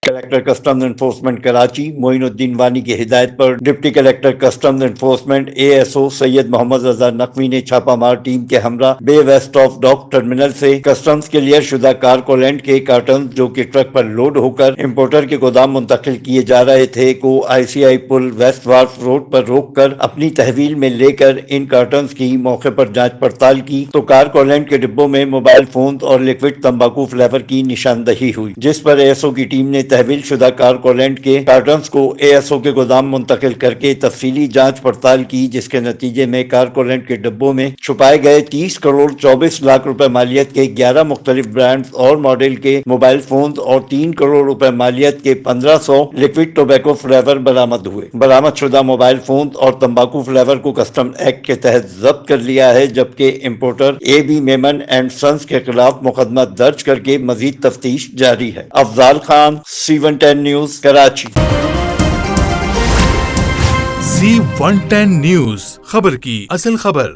Collector customs enforcement Karachi Moin Uddin Wani کی ہدایت پر deputy collector customs enforcement ASO Syed Muhammad Raza Naqvi نے چھاپہ مار ٹیم کے ہمراہ bay west of dock terminal سے کسٹمز کلیئر شدہ کارکولینٹ کے کارٹنز جو کہ ٹرک پر لوڈ ہو کر امپورٹر کے گودام منتقل کیے جا رہے تھے کو ICI پل ویسٹ وارف روڈ پر روک کر اپنی تحویل میں لے کر ان کارٹنز کی موقع پر جانچ پڑتال کی تو کارکولینٹ کے ڈبوں میں موبائل فونز اور لیکوڈ تمباکو فلیور کی نشاندہی ہوئی، جس پر ASO کی ٹیم نے تحویل شدہ کارکولینٹ کے کارٹنز کو ASO کے گودام منتقل کر کے تفصیلی جانچ پڑتال کی، جس کے نتیجے میں کارکولینٹ کے ڈبوں میں چھپائے گئے 30 کروڑ 24 لاکھ روپے مالیت کے 11 مختلف برانڈز اور ماڈل کے موبائل فونز اور 3 کروڑ روپے مالیت کے 1500 لیکوڈ ٹوبیکو فلیور برآمد ہوئے۔ برآمد شدہ موبائل فونز اور تمباکو فلیور کو کسٹم ایکٹ کے تحت ضبط کر لیا ہے، جبکہ importer AB Memon and sons کے خلاف مقدمہ درج کر کے مزید تفتیش جاری ہے۔ Afzal Khan, C110 news, Karachi. C110 news, خبر کی اصل خبر۔